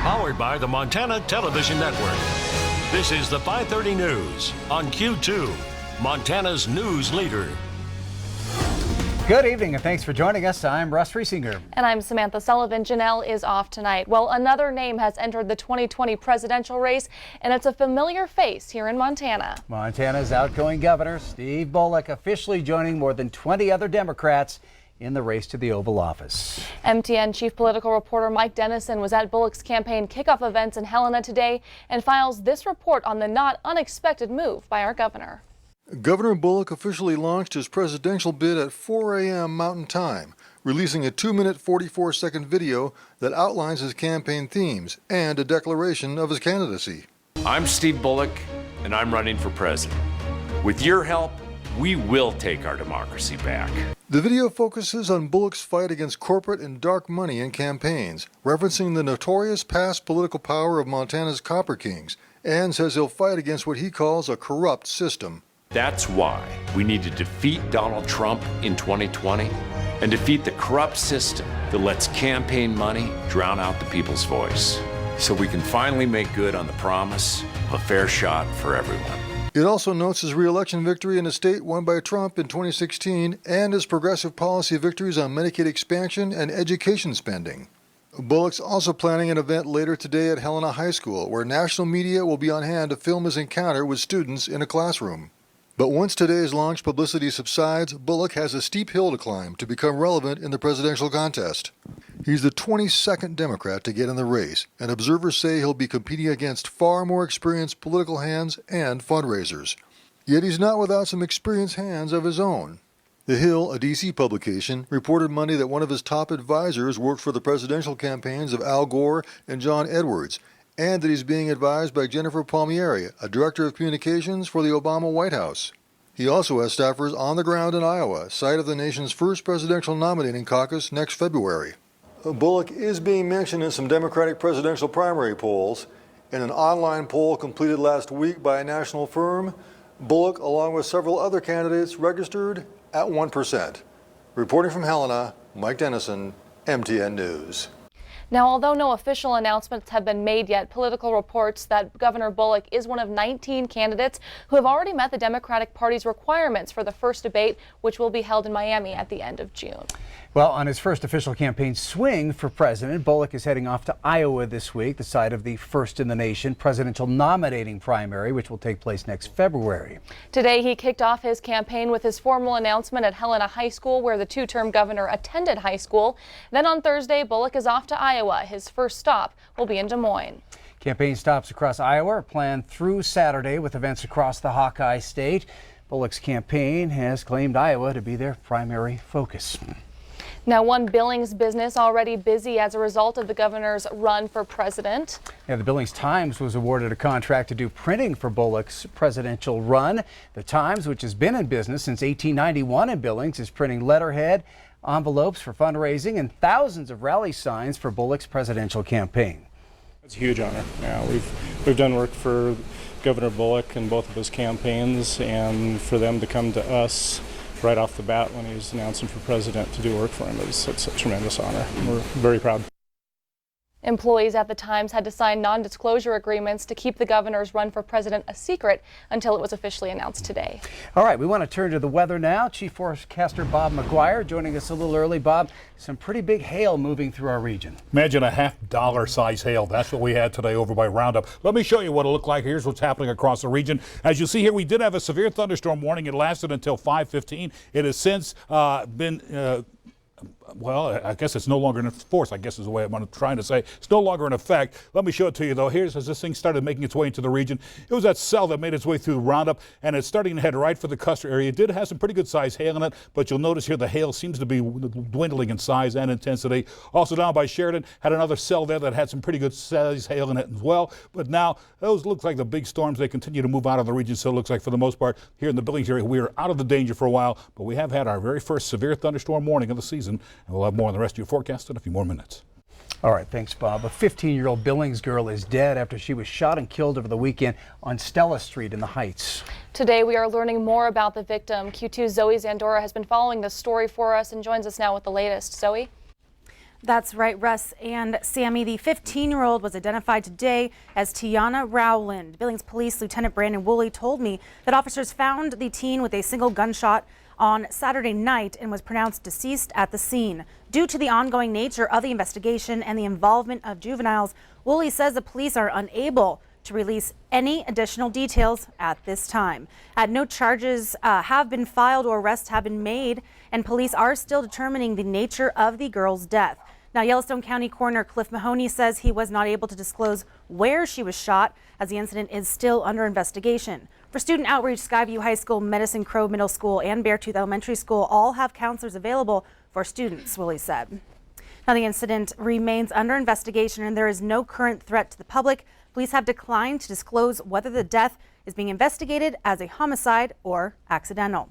Powered by the Montana Television Network. This is the 530 News on Q2, Montana's news leader. Good evening and thanks for joining us. I'm Russ Riesinger. And I'm Samantha Sullivan. Janelle is off tonight. Well, another name has entered the 2020 presidential race, and it's a familiar face here in Montana. Montana's outgoing governor, Steve Bullock, officially joining more than 20 other Democrats in the race to the Oval Office. MTN chief political reporter Mike Dennison was at Bullock's campaign kickoff events in Helena today and files this report on the not unexpected move by our governor. Governor Bullock officially launched his presidential bid at 4 a.m. Mountain Time, releasing a 2-minute 44-second video that outlines his campaign themes and a declaration of his candidacy. I'm Steve Bullock, and I'm running for president. With your help, we will take our democracy back. The video focuses on Bullock's fight against corporate and dark money in campaigns, referencing the notorious past political power of Montana's Copper Kings, and says he'll fight against what he calls a corrupt system. That's why we need to defeat Donald Trump in 2020 and defeat the corrupt system that lets campaign money drown out the people's voice, so we can finally make good on the promise of a fair shot for everyone. It also notes his re-election victory in a state won by Trump in 2016 and his progressive policy victories on Medicaid expansion and education spending. Bullock's also planning an event later today at Helena High School, where national media will be on hand to film his encounter with students in a classroom. But once today's launch publicity subsides, Bullock has a steep hill to climb to become relevant in the presidential contest. He's the 22nd Democrat to get in the race, and observers say he'll be competing against far more experienced political hands and fundraisers. Yet he's not without some experienced hands of his own. The Hill, a D.C. publication, reported Monday that one of his top advisors worked for the presidential campaigns of Al Gore and John Edwards, and that he's being advised by Jennifer Palmieri, a director of communications for the Obama White House. He also has staffers on the ground in Iowa, site of the nation's first presidential nominating caucus next February. Bullock is being mentioned in some Democratic presidential primary polls. In an online poll completed last week by a national firm, Bullock, along with several other candidates, registered at 1%. Reporting from Helena, Mike Dennison, MTN News. Now, although no official announcements have been made yet, political reports that Governor Bullock is one of 19 candidates who have already met the Democratic Party's requirements for the first debate, which will be held in Miami at the end of June. Well, on his first official campaign swing for president, Bullock is heading off to Iowa this week, the site of the first in the nation presidential nominating primary, which will take place next February. Today, he kicked off his campaign with his formal announcement at Helena High School, where the two-term governor attended high school. Then on Thursday, Bullock is off to Iowa. His first stop will be in Des Moines. Campaign stops across Iowa are planned through Saturday with events across the Hawkeye State. Bullock's campaign has claimed Iowa to be their primary focus. Now, one Billings business already busy as a result of the governor's run for president. Yeah, the Billings Times was awarded a contract to do printing for Bullock's presidential run. The Times, which has been in business since 1891 in Billings, is printing letterhead, envelopes for fundraising, and thousands of rally signs for Bullock's presidential campaign. It's a huge honor. Yeah, we've done work for Governor Bullock in both of his campaigns, and for them to come to us right off the bat when he was announcing for president to do work for him, it's a tremendous honor. We're very proud. Employees at the Times had to sign non-disclosure agreements to keep the governor's run for president a secret until it was officially announced today. All right, we want to turn to the weather now. Chief Forecaster Bob McGuire joining us a little early. Bob, some pretty big hail moving through our region. Imagine a $50 size hail. That's what we had today over by Roundup. Let me show you what it'll look like. Here's what's happening across the region. As you see here, we did have a severe thunderstorm warning. It lasted until 5:15. It has since been well, I guess it's no longer in force, I guess is the way I'm trying to say. It's no longer in effect. Let me show it to you, though. Here's as this thing started making its way into the region. It was that cell that made its way through the Roundup, and it's starting to head right for the Custer area. It did have some pretty good size hail in it, but you'll notice here the hail seems to be dwindling in size and intensity. Also down by Sheridan, had another cell there that had some pretty good size hail in it as well. But now, those look like the big storms. They continue to move out of the region, so it looks like for the most part, here in the Billings area, we are out of the danger for a while, but we have had our very first severe thunderstorm warning of the season, and we'll have more on the rest of your forecast in a few more minutes. All right, thanks, Bob. A 15-year-old Billings girl is dead after she was shot and killed over the weekend on Stella Street in the Heights. Today, we are learning more about the victim. Q2's Zoe Zandora has been following this story for us and joins us now with the latest. Zoe? That's right, Russ and Sammy. The 15-year-old was identified today as Tiana Rowland. Billings Police Lieutenant Brandon Woolley told me that officers found the teen with a single gunshot on Saturday night and was pronounced deceased at the scene. Due to the ongoing nature of the investigation and the involvement of juveniles, Woolley says the police are unable to release any additional details at this time. No charges have been filed or arrests have been made, and police are still determining the nature of the girl's death. Now, Yellowstone County Coroner Cliff Mahoney says he was not able to disclose where she was shot, as the incident is still under investigation. For student outreach, Skyview High School, Medicine Crow Middle School, and Beartooth Elementary School all have counselors available for students, Woolley said. Now, the incident remains under investigation and there is no current threat to the public. Police have declined to disclose whether the death is being investigated as a homicide or accidental.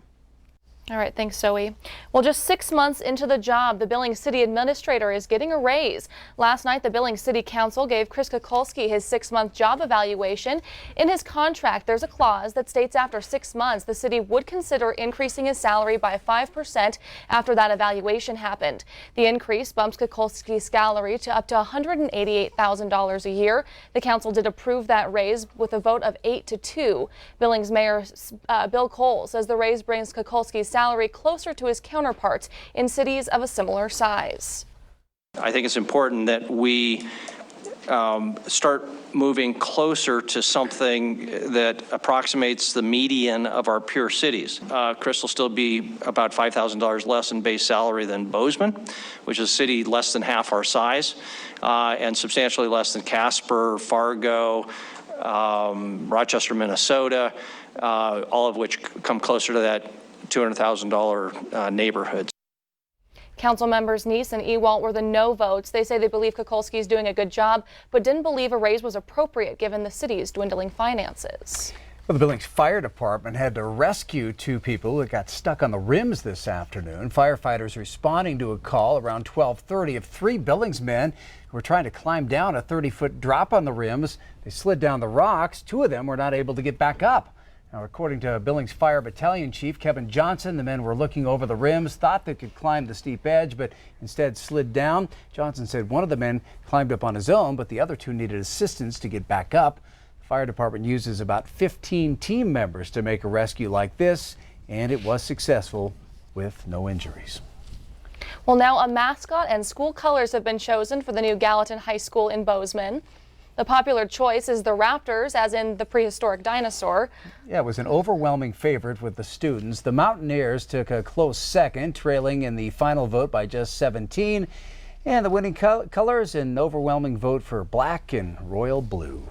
All right, thanks, Zoe. Well, just 6 months into the job, the Billings City Administrator is getting a raise. Last night, the Billings City Council gave Chris Kukulski his 6-month job evaluation. In his contract, there's a clause that states after 6 months, the city would consider increasing his salary by 5% after that evaluation happened. The increase bumps Kukulski's salary to up to $188,000 a year. The council did approve that raise with a vote of 8-2. Billings Mayor Bill Cole says the raise brings Kukulski's salary closer to his counterparts in cities of a similar size. I think it's important that we start moving closer to something that approximates the median of our peer cities. Chris will still be about $5,000 less in base salary than Bozeman, which is a city less than half our size, and substantially less than Casper, Fargo, Rochester, Minnesota, all of which come closer to that $200,000 neighborhoods. Council members Neese and Ewalt were the no votes. They say they believe Kukulski is doing a good job, but didn't believe a raise was appropriate given the city's dwindling finances. Well, the Billings Fire Department had to rescue 2 people that got stuck on the rims this afternoon. Firefighters responding to a call around 12:30 of 3 Billings men who were trying to climb down a 30-foot drop on the rims. They slid down the rocks. 2 of them were not able to get back up. Now, according to Billings Fire Battalion Chief Kevin Johnson, the men were looking over the rims, thought they could climb the steep edge, but instead slid down. Johnson said one of the men climbed up on his own, but the other 2 needed assistance to get back up. The fire department uses about 15 team members to make a rescue like this, and it was successful with no injuries. Well, now a mascot and school colors have been chosen for the new Gallatin High School in Bozeman. The popular choice is the Raptors, as in the prehistoric dinosaur. Yeah, it was an overwhelming favorite with the students. The Mountaineers took a close second, trailing in the final vote by just 17. And the winning colors, an overwhelming vote for black and royal blue.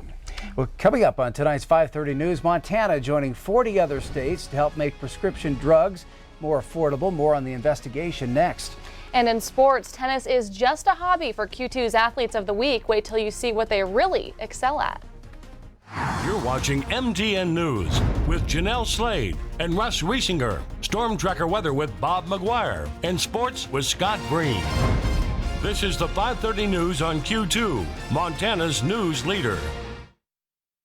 Well, coming up on tonight's 5:30 News, Montana joining 40 other states to help make prescription drugs more affordable. More on the investigation next. And in sports, tennis is just a hobby for Q2's Athletes of the Week. Wait till you see what they really excel at. You're watching MTN News with Janelle Slade and Russ Riesinger. Storm Tracker weather with Bob McGuire. And sports with Scott Green. This is the 5:30 News on Q2, Montana's news leader.